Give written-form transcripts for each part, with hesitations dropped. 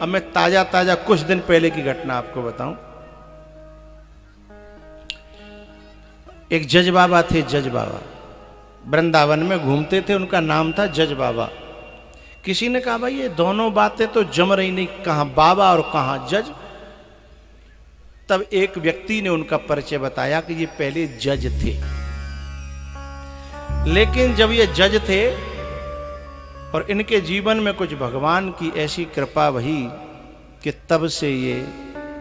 अब मैं ताजा ताजा कुछ दिन पहले की घटना आपको बताऊं। एक जज बाबा थे, जज बाबा वृंदावन में घूमते थे, उनका नाम था जज बाबा। किसी ने कहा भाई ये दोनों बातें तो जम रही नहीं, कहां बाबा और कहां जज। तब एक व्यक्ति ने उनका परिचय बताया कि ये पहले जज थे, लेकिन जब ये जज थे और इनके जीवन में कुछ भगवान की ऐसी कृपा हुई कि तब से ये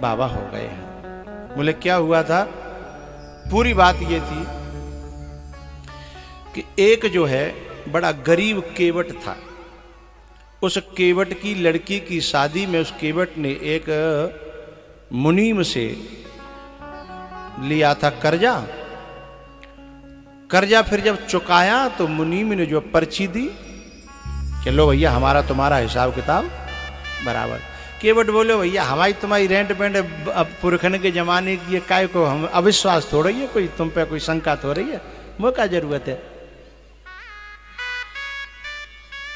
बाबा हो गए हैं। बोले क्या हुआ था? पूरी बात ये थी कि एक जो है बड़ा गरीब केवट था, उस केवट की लड़की की शादी में उस केवट ने एक मुनीम से लिया था कर्जा। फिर जब चुकाया तो मुनीम ने जो पर्ची दी, चलो भैया हमारा तुम्हारा हिसाब किताब बराबर। केवट बोले भैया हमारी तुम्हारी रेंट पेंट अब पुरखन के जमाने की ये काय को हम अविश्वास थोड़ा ही है, कोई तुम पे कोई शंका तो रही है, वो क्या जरूरत है।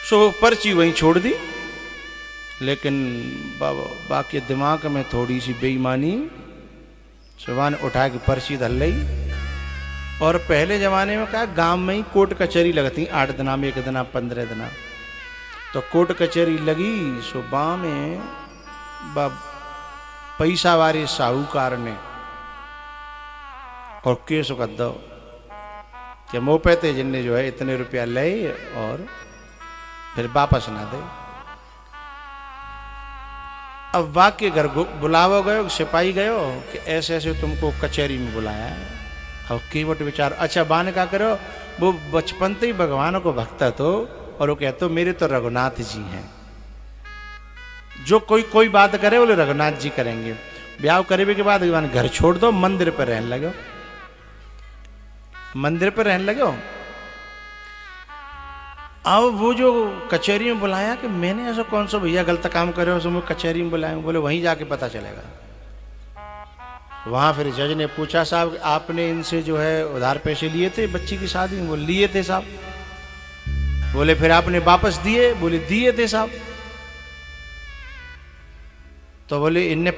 सो पर्ची वहीं छोड़ दी, लेकिन बाकी दिमाग में थोड़ी सी बेईमानी, सुबह उठा के पर्ची धर ली। और पहले जमाने में क्या गांव में ही कोर्ट कचहरी लगती, 8 दिना में 1 दिना 15 दिना, तो कोर्ट कचहरी लगी। सुबह में पैसा वाले साहूकार ने और केस कर दो कि मोपेते जिनने जो है इतने रुपया ले और फिर वापस ना दे। अब वाक्य घर बुलावा गयो, सिपाही गयो कि ऐसे ऐसे तुमको कचहरी में बुलाया है। अब केवट विचार, अच्छा बान का करो, वो बचपन से ही भगवान को भक्त तो, और वो कहते मेरे तो रघुनाथ जी हैं, जो कोई बात करे बोले रघुनाथ जी करेंगे। ब्याह करे के बाद घर छोड़ दो, मंदिर पर रहने लगो, मंदिर पर रहने लगो। अब वो जो कचहरी में बुलाया कि मैंने ऐसा कौन सा भैया गलत काम करे हो, मुझे कचहरी में बुलाए, बोले वहीं जाके पता चलेगा। वहां फिर जज ने पूछा साहब आपने इनसे जो है उधार पैसे लिए थे बच्ची की शादी में? बोले लिए थे साहब। बोले फिर आपने वापस दिए? बोले दिए थे साहब। तो बोले इनने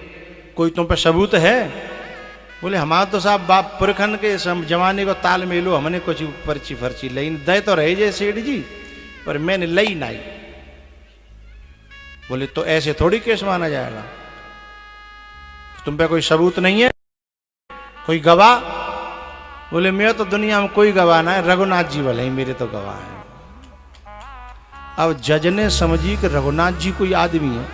कोई तुम पे सबूत है? बोले हमारा तो साहब बाप पुरखन के जमाने को ताल मेलो, हमने कुछ पर्ची फर्ची लई दे तो रहे जे सेठ जी, पर मैंने लई नहीं। बोले तो ऐसे थोड़ी केस माना जाएगा, तुम पे कोई सबूत नहीं है, कोई गवाह? बोले मैं तो दुनिया में कोई गवाह ना है, रघुनाथ जी वाले ही मेरे तो गवाह हैं। अब जज ने समझी कि रघुनाथ जी कोई आदमी है,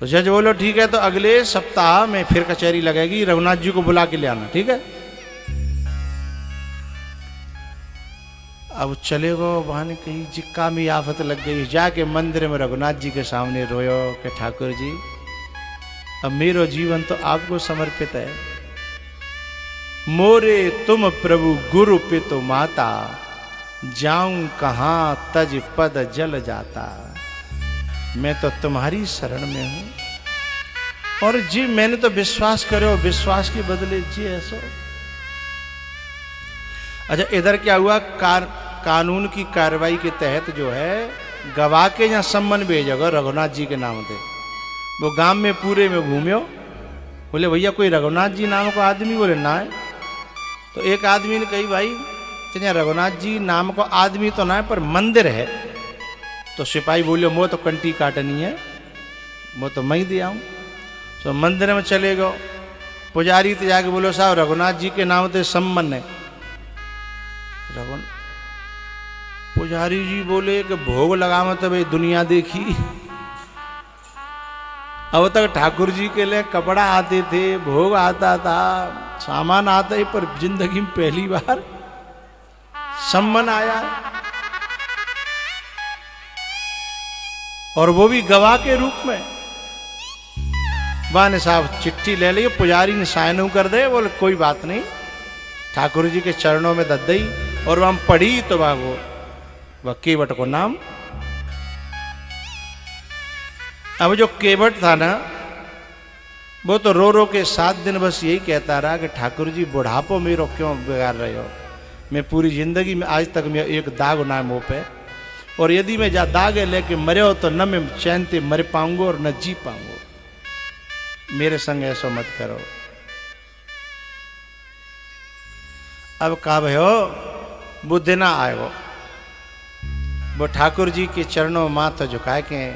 तो जज बोलो ठीक है, तो अगले सप्ताह में फिर कचहरी लगेगी, रघुनाथ जी को बुला के ले आना, ठीक है। अब चले गो, वहां कहीं जिक्का में आफत लग गई, जाके मंदिर में रघुनाथ जी के सामने रोयो कि ठाकुर जी अब मेरो जीवन तो आपको समर्पित है, मोरे तुम प्रभु गुरु पितु माता, जाऊं कहां तज पद जल जाता। मैं तो तुम्हारी शरण में हूं और जी मैंने तो विश्वास करो, विश्वास के बदले जी ऐसो। अच्छा इधर क्या हुआ, कानून की कार्रवाई के तहत जो है गवाह के यहाँ सम्मन भेजोगे रघुनाथ जी के नाम से। वो गांव में पूरे में घूम्यो, बोले भैया कोई रघुनाथ जी नाम का आदमी? बोले ना है। तो एक आदमी ने कही भाई रघुनाथ जी नाम का आदमी तो ना है पर मंदिर है। तो सिपाही बोले वो तो कंटी काटनी है, वो तो मैं दिया हूँ। तो मंदिर में चले गो, पुजारी तो जाके बोलो साहब रघुनाथ जी के नाम से सम्मन है। पुजारी जी बोले कि भोग लगावे तो भाई दुनिया देखी, अब तक ठाकुर जी के लिए कपड़ा आते थे, भोग आता था, सामान आता है, पर जिंदगी में पहली बार सम्मन आया और वो भी गवाह के रूप में। बाने साहब चिट्ठी ले ली, पुजारी ने साइन कर दे, बोले कोई बात नहीं, ठाकुर जी के चरणों में दद दी। और वह पढ़ी तो वह केवट को नाम। अब जो केवट था ना वो तो रो रो के 7 दिन बस यही कहता रहा कि ठाकुर जी बुढ़ापो मेरो क्यों बिगाड़ रहे हो, मैं पूरी जिंदगी में आज तक मैं एक दाग ना मुंह पे। और यदि मैं जा दागे लेके मरे हो तो न मैं चैन से मर पाऊंगा और न जी पाऊंगा। मेरे संग ऐसा मत करो। अब कहा भयो बुद्धि ना आयो। वो ठाकुर जी के चरणों में माथा झुकाए के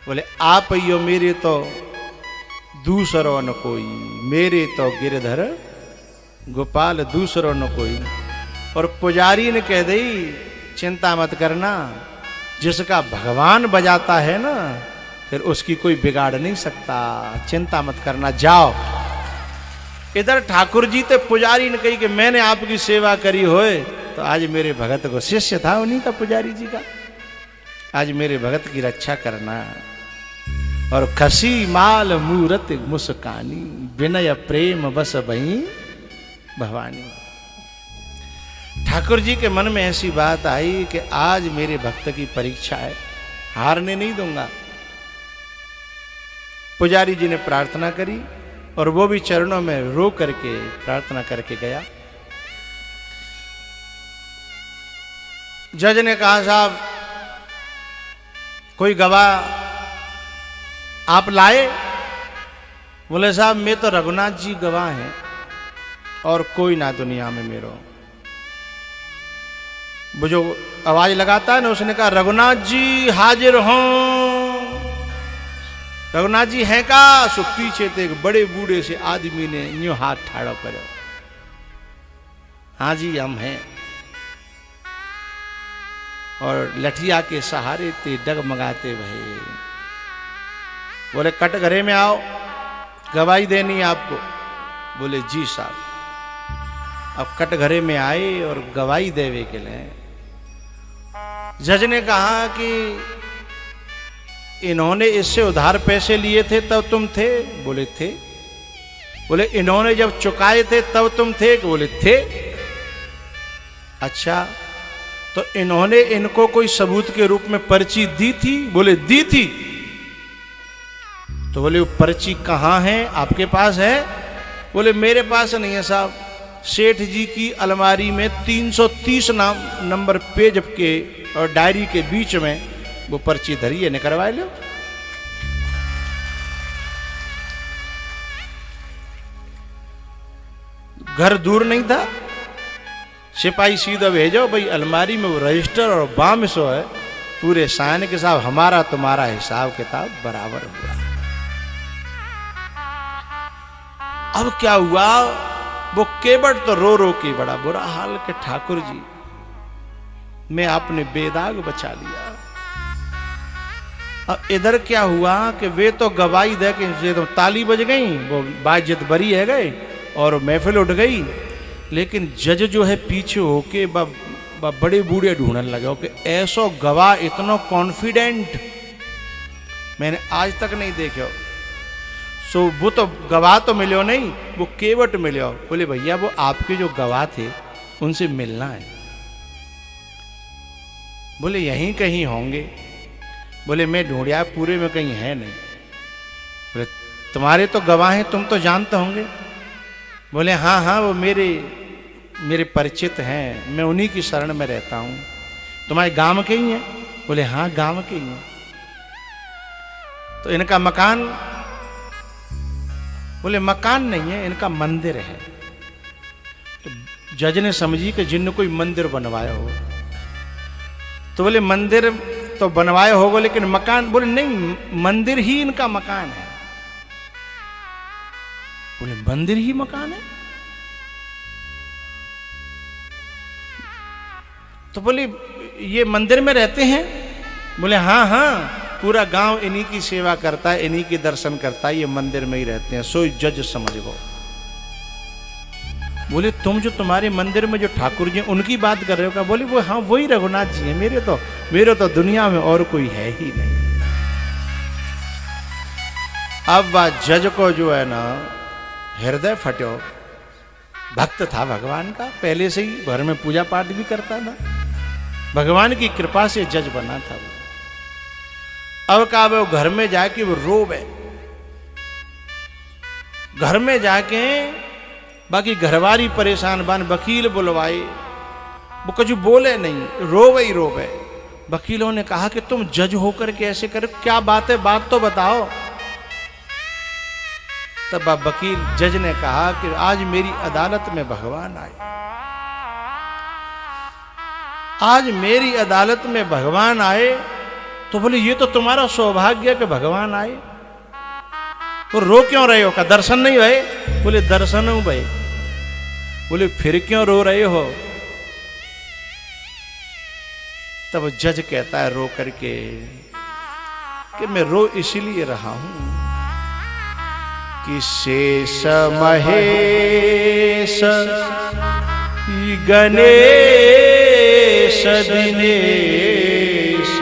बोले आप यो मेरे तो दूसरो न कोई, मेरे तो गिरधर गोपाल दूसरो न कोई। और पुजारी ने कह दी चिंता मत करना, जिसका भगवान बजाता है ना फिर उसकी कोई बिगाड़ नहीं सकता, चिंता मत करना जाओ। इधर ठाकुर जी तो पुजारी ने कही कि मैंने आपकी सेवा करी होए तो आज मेरे भगत को, शिष्य था उन्हीं का पुजारी जी का, आज मेरे भगत की रक्षा करना। और खसी माल मूरत मुस्कानी, विनय प्रेम बस भई भवानी। ठाकुर जी के मन में ऐसी बात आई कि आज मेरे भक्त की परीक्षा है, हारने नहीं दूंगा। पुजारी जी ने प्रार्थना करी और वो भी चरणों में रो करके प्रार्थना करके गया। जज ने कहा साहब कोई गवाह आप लाए? बोले साहब मैं तो रघुनाथ जी गवाह हैं और कोई ना दुनिया में मेरो। वो जो आवाज लगाता है ना उसने कहा रघुनाथ जी हाजिर हों। रघुनाथ जी हैं का? सो पीछे थे एक बड़े बूढ़े से आदमी ने यूं हाथ ठाड़ा करो, हाँ जी हम हैं। और लठिया के सहारे थे डगमगाते भये। बोले कटघरे में आओ, गवाही देनी है आपको। बोले जी साहब। अब कटघरे में आए और गवाही देवे के लिए जज ने कहा कि इन्होंने इससे उधार पैसे लिए थे तब तुम थे? बोले थे। बोले इन्होंने जब चुकाए थे तब तुम थे? बोले थे। अच्छा तो इन्होंने इनको कोई सबूत के रूप में पर्ची दी थी? बोले दी थी। तो बोले वो पर्ची कहाँ है, आपके पास है? बोले मेरे पास नहीं है साहब, सेठ जी की अलमारी में 330 नंबर पेज के और डायरी के बीच में वो पर्ची धरी है, निकलवा लो। घर दूर नहीं था, सिपाही सीधा भेजो भाई, अलमारी में वो रजिस्टर और बाम सो है पूरे साइन के साथ, हमारा तुम्हारा हिसाब किताब बराबर हुआ। अब क्या हुआ, वो केवट तो रो रो के बड़ा बुरा हाल के ठाकुर जी मैं आपने बेदाग बचा लिया। अब इधर क्या हुआ कि वे तो गवाही दे के तो ताली बज गई, वो बाजित बरी है गए और महफिल उठ गई। लेकिन जज जो है पीछे होके बड़े बूढ़े ढूंढने लगे कि ऐसो गवाह इतना कॉन्फिडेंट मैंने आज तक नहीं देखा। सो वो तो गवाह तो मिलो नहीं, वो केवट मिलो। बोले भैया वो आपके जो गवाह थे उनसे मिलना है। बोले यहीं कहीं होंगे। बोले मैं ढूंढिया पूरे में कहीं है नहीं। बोले तुम्हारे तो गवाह हैं, तुम तो जानते होंगे। बोले हाँ हाँ वो मेरे परिचित हैं, मैं उन्हीं की शरण में रहता हूँ। तुम्हारे गांव के ही हैं? बोले हाँ गांव के ही हैं। तो इनका मकान? बोले मकान नहीं है, इनका मंदिर है। तो जज ने समझी कि जिन्न कोई मंदिर बनवाया हो। तो बोले मंदिर तो बनवाया होगा लेकिन मकान? बोले नहीं मंदिर ही इनका मकान है। बोले मंदिर ही मकान है? तो बोले ये मंदिर में रहते हैं? बोले हाँ हाँ पूरा गांव इन्हीं की सेवा करता है, इन्हीं के दर्शन करता है, ये मंदिर में ही रहते हैं। सो जज समझ गो। बोले तुम जो तुम्हारे मंदिर में जो ठाकुर जी उनकी बात कर रहे हो क्या? बोले वो हाँ वही रघुनाथ जी हैं, मेरे तो दुनिया में और कोई है ही नहीं। अब वह जज को जो है ना हृदय फटो। भक्त था भगवान का, पहले से ही घर में पूजा पाठ भी करता था, भगवान की कृपा से जज बना था वो। अब कहा वो घर में जाके वो रोवे, घर में जाके बाकी घरवारी परेशान बन, वकील बुलवाए, वो कुछ बोले नहीं, रोवे ही रोवे। वकीलों ने कहा कि तुम जज होकर के ऐसे कर, क्या बात है, बात तो बताओ। तब वकील जज ने कहा कि आज मेरी अदालत में भगवान आए, आज मेरी अदालत में भगवान आए। तो बोले ये तो तुम्हारा सौभाग्य कि भगवान आए। तो रो क्यों रहे हो? का दर्शन नहीं भय? बोले दर्शन हूं भाई। बोले फिर क्यों रो रहे हो? तब जज कहता है रो करके कि मैं रो इसलिए रहा हूं कि शेष महेश गणेश दिनेश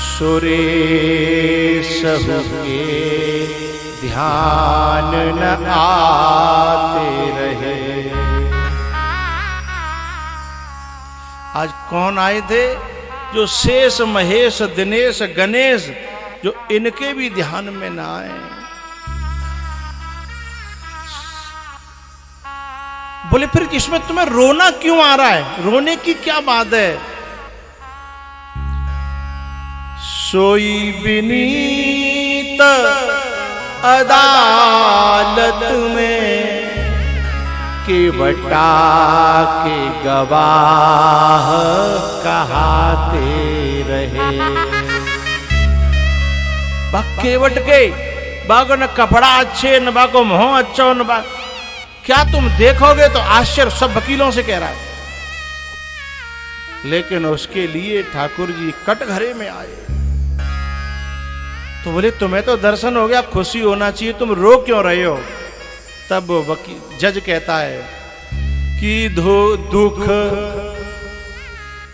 सुरेश के ध्यान न आते रहे। आज कौन आए थे? जो शेष महेश दिनेश गणेश, जो इनके भी ध्यान में ना आए। बोले फिर इसमें तुम्हें रोना क्यों आ रहा है? रोने की क्या बात है? सोई विनीत अदालत में केवटा के गवाह कहाते रहे। केवट के बागो न कपड़ा अच्छे, न बागो मोह अच्छो, न बा क्या तुम देखोगे तो आश्चर्य। सब वकीलों से कह रहा है। लेकिन उसके लिए ठाकुर जी कटघरे में आए। तो बोले तुम्हें तो दर्शन हो गया, खुशी होना चाहिए, तुम रो क्यों रहे हो? तब वकील जज कहता है कि दुख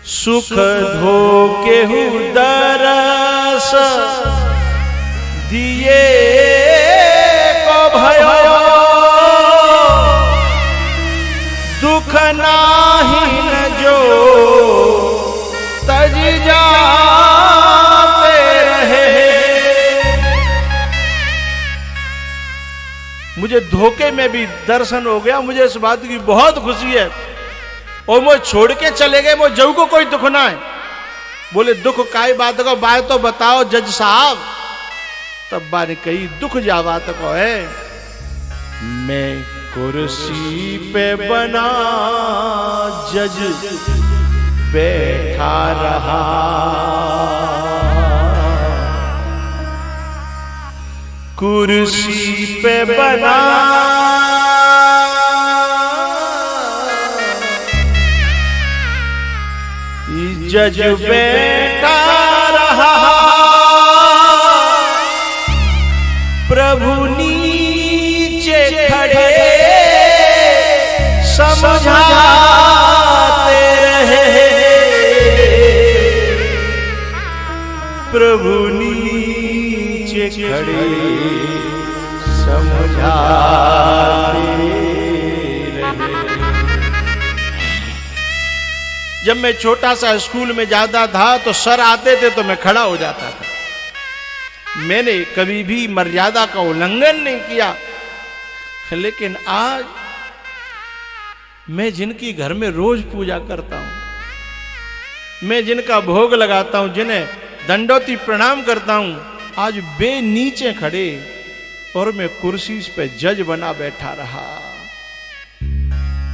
सुख धोके हूँ दरस दिए को भयो, दुख नाही न जो तज जाते रहे। मुझे धोखे में भी दर्शन हो गया, मुझे इस बात की बहुत खुशी है। और वो छोड़ के चले गए, वो जऊ को कोई दुख ना है। बोले दुख काई बात को, बात तो बताओ जज साहब। तब बाने कही दुख जा बात को है। मैं कुर्सी पे बना जज बैठा रहा, कुर्सी पे बना जज बैठा रहा, प्रभु नीचे खड़े समझाते रहे, प्रभु नीचे खड़े समझाते रहे। जब मैं छोटा सा स्कूल में जाता था तो सर आते थे तो मैं खड़ा हो जाता था। मैंने कभी भी मर्यादा का उल्लंघन नहीं किया। लेकिन आज मैं जिनकी घर में रोज पूजा करता हूं, मैं जिनका भोग लगाता हूं, जिन्हें दंडोती प्रणाम करता हूं, आज वे नीचे खड़े और मैं कुर्सी पे जज बना बैठा रहा।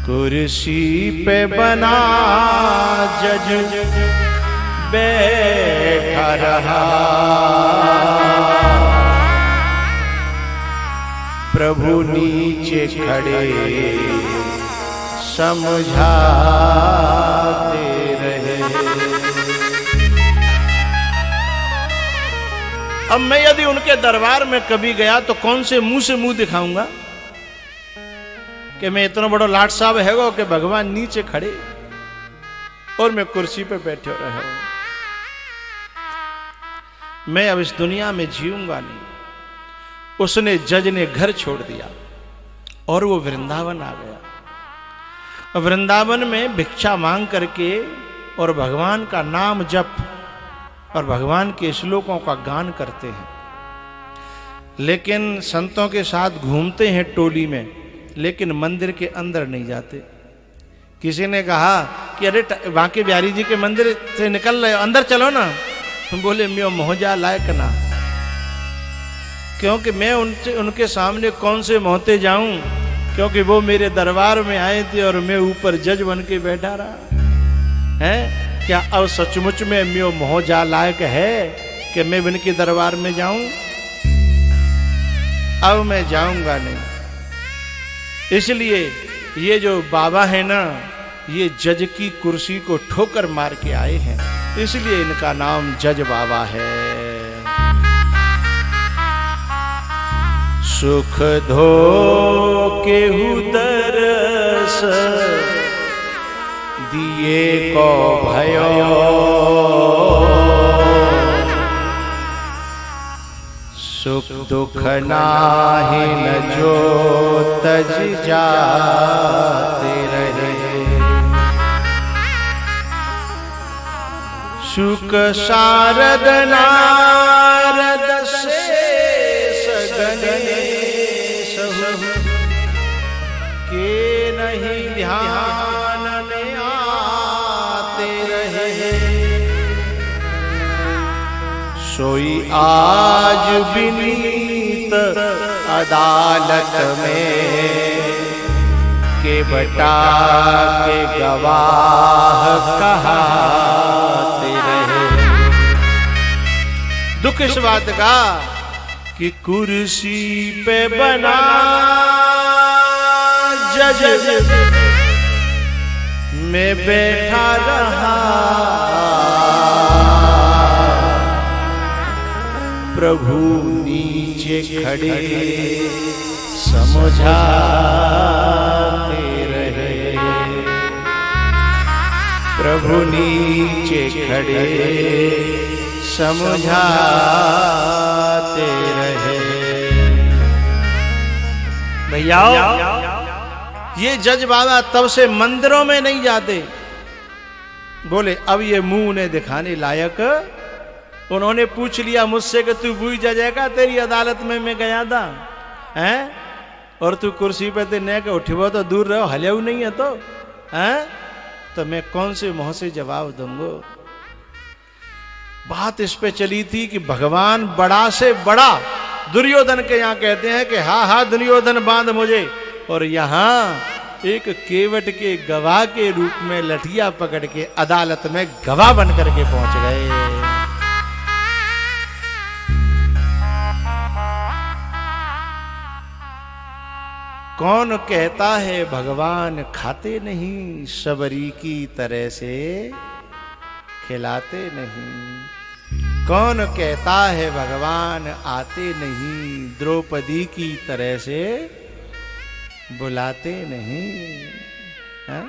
कुर्सी पे बना जज बैठा रहा, प्रभु नीचे खड़े समझाते रहे। अब मैं यदि उनके दरबार में कभी गया तो कौन से मुंह दिखाऊंगा कि मैं इतना बड़ा लाट साहब है कि भगवान नीचे खड़े और मैं कुर्सी पे बैठे रहे। मैं अब इस दुनिया में जीऊंगा नहीं। उसने जज ने घर छोड़ दिया और वो वृंदावन आ गया। वृंदावन में भिक्षा मांग करके और भगवान का नाम जप और भगवान के श्लोकों का गान करते हैं। लेकिन संतों के साथ घूमते हैं टोली में, लेकिन मंदिर के अंदर नहीं जाते। किसी ने कहा कि अरे बांके बिहारी जी के मंदिर से निकल रहे हो, अंदर चलो ना। तुम बोले मैं मोहजा लायक ना, क्योंकि मैं उनके सामने कौन से मोहते जाऊं, क्योंकि वो मेरे दरबार में आए थे और मैं ऊपर जज बन के बैठा रहा है। क्या अब सचमुच में मैं मोहजा लायक है कि मैं उनके दरबार में जाऊं? अब मैं जाऊंगा नहीं। इसलिए ये जो बाबा है ना, ये जज की कुर्सी को ठोकर मार के आए हैं, इसलिए इनका नाम जज बाबा है। सुख धो के दरस दिए को भयो, सुख दुख नाहि न जो तज जाते रहे। सुख शारद नारद से गणेश के नहीं ध्यान में आते रहे। सोई आज विनीत अदालत में के बटा के गवाह कहाते रहे। दुख इस बात का कि कुर्सी पे बना जज में बैठा रहा, प्रभु नीचे खड़े समझाते रहे। प्रभु नीचे खड़े समझाते रहे। भैया ये जज बाबा तब से मंदिरों में नहीं जाते। बोले अब ये मुंह उन्हें दिखाने लायक। उन्होंने पूछ लिया मुझसे कि तू बुई जजेगा, तेरी अदालत में मैं गया था हैं, और तू कुर्सी पे ते ने के उठिबो तो दूर रहो, हल्याऊ नहीं है तो हैं, तो मैं कौन से मुंह से जवाब दूंगा। बात इस पे चली थी कि भगवान बड़ा से बड़ा दुर्योधन के यहाँ कहते हैं कि हा हा दुर्योधन बांध मुझे, और यहाँ एक केवट के गवाह के रूप में लठिया पकड़ के अदालत में गवाह बन करके पहुंच गए। कौन कहता है भगवान खाते नहीं, सबरी की तरह से खिलाते नहीं। कौन कहता है भगवान आते नहीं, द्रौपदी की तरह से बुलाते नहीं है?